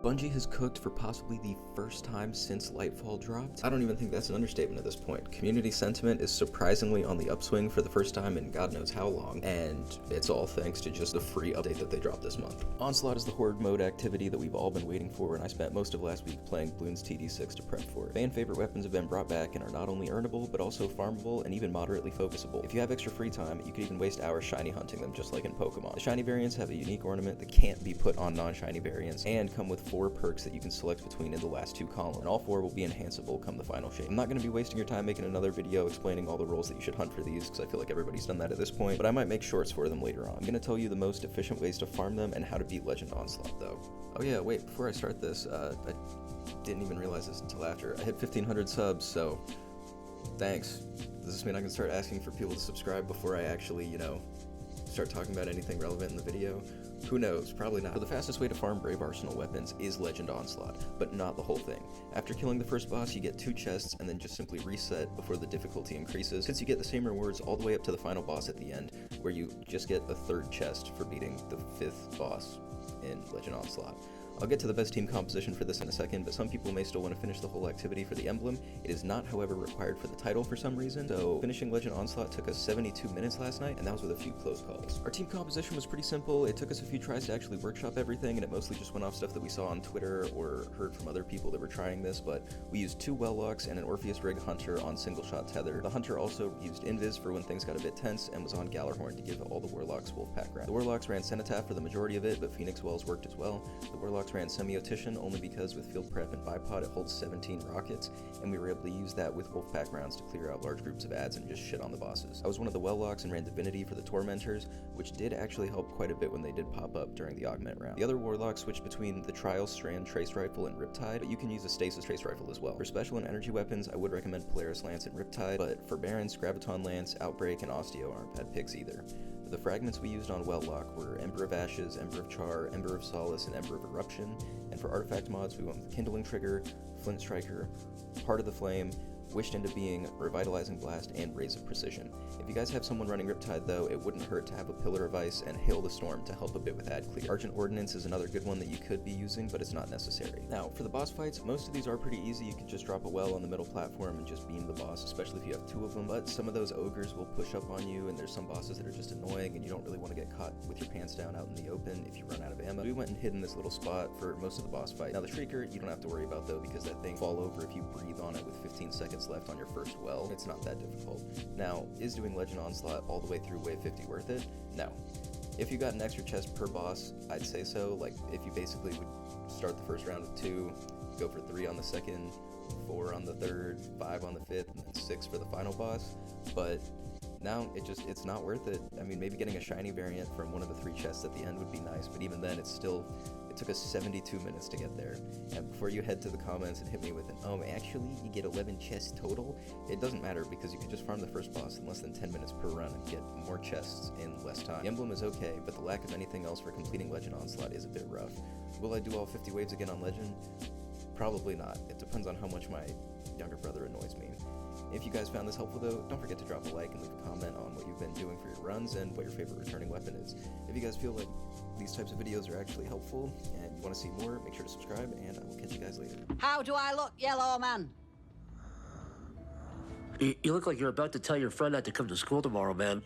Bungie has cooked for possibly the first time since Lightfall dropped. I don't even think that's an understatement at this point. Community sentiment is surprisingly on the upswing for the first time in God knows how long, and it's all thanks to just the free update that they dropped this month. Onslaught is the horde mode activity that we've all been waiting for, and I spent most of last week playing Bloons TD6 to prep for it. Fan favorite weapons have been brought back and are not only earnable, but also farmable and even moderately focusable. If you have extra free time, you could even waste hours shiny hunting them just like in Pokemon. The shiny variants have a unique ornament that can't be put on non-shiny variants, and come with 4 perks that you can select between in the last 2 columns, and all 4 will be enhanceable come the final shape. I'm not going to be wasting your time making another video explaining all the roles that you should hunt for these, because I feel like everybody's done that at this point, but I might make shorts for them later on. I'm going to tell you the most efficient ways to farm them and how to beat Legend Onslaught though. Oh yeah, wait, before I start this, I didn't even realize this until after. I hit 1,500 subs, so thanks. Does this mean I can start asking for people to subscribe before I actually, start talking about anything relevant in the video? Who knows, probably not. So the fastest way to farm Brave Arsenal weapons is Legend Onslaught, but not the whole thing. After killing the first boss, you get 2 chests and then just simply reset before the difficulty increases, since you get the same rewards all the way up to the final boss at the end, where you just get a 3rd chest for beating the 5th boss in Legend Onslaught. I'll get to the best team composition for this in a second, but some people may still want to finish the whole activity for the emblem. It is not, however, required for the title for some reason, so finishing Legend Onslaught took us 72 minutes last night, and that was with a few close calls. Our team composition was pretty simple. It took us a few tries to actually workshop everything, and it mostly just went off stuff that we saw on Twitter or heard from other people that were trying this, but we used 2 Wellocks and an Orpheus Rig Hunter on single shot tether. The Hunter also used Invis for when things got a bit tense, and was on Gallarhorn to give all the Warlocks Wolfpack round. The Warlocks ran Cenotaph for the majority of it, but Phoenix Wells worked as well. The Warlocks ran Semiotician only because with Field Prep and Bipod it holds 17 rockets, and we were able to use that with Wolfpack rounds to clear out large groups of ads and just shit on the bosses. I was one of the Wellocks and ran Divinity for the Tormentors, which did actually help quite a bit when they did pop up during the Augment round. The other Warlocks switched between the Trial Strand Trace Rifle and Riptide, but you can use a Stasis Trace Rifle as well. For special and energy weapons, I would recommend Polaris Lance and Riptide, but for Barons, Graviton Lance, Outbreak, and Osteo aren't bad picks either. The fragments we used on Welllock were Ember of Ashes, Ember of Char, Ember of Solace, and Ember of Eruption, and for artifact mods we went with Kindling Trigger, Flint Striker, Heart of the Flame, Wished into Being, Revitalizing Blast, and Rays of Precision. If you guys have someone running Riptide though, it wouldn't hurt to have a Pillar of Ice and Hail the Storm to help a bit with ad clear. Argent Ordnance is another good one that you could be using, but it's not necessary. Now, for the boss fights, most of these are pretty easy. You can just drop a well on the middle platform and just beam the boss, especially if you have 2 of them, but some of those ogres will push up on you, and there's some bosses that are just annoying, and you don't really want to get caught with your pants down out in the open if you run out of ammo. We went and hid in this little spot for most of the boss fight. Now the Shrieker, you don't have to worry about though, because that thing fall over if you breathe on it with 15 seconds left on your first well. It's not that difficult. Now, is doing Legend Onslaught all the way through wave 50 worth it? No. If you got an extra chest per boss, I'd say so. Like, if you basically would start the first round with 2, go for 3 on the second, 4 on the third, 5 on the 5th, and then 6 for the final boss. But now, it's not worth it. I mean, maybe getting a shiny variant from one of the 3 chests at the end would be nice, but even then, it took us 72 minutes to get there. And before you head to the comments and hit me with an, oh, actually, you get 11 chests total, it doesn't matter, because you can just farm the first boss in less than 10 minutes per run and get more chests in less time. The emblem is okay, but the lack of anything else for completing Legend Onslaught is a bit rough. Will I do all 50 waves again on Legend? Probably not. It depends on how much my younger brother annoys me. If you guys found this helpful though, don't forget to drop a like and leave a comment on what you've been doing for your runs and what your favorite returning weapon is. If you guys feel like these types of videos are actually helpful and you want to see more, make sure to subscribe, and I will catch you guys later. How do I look, yellow man? You look like you're about to tell your friend not to come to school tomorrow, man.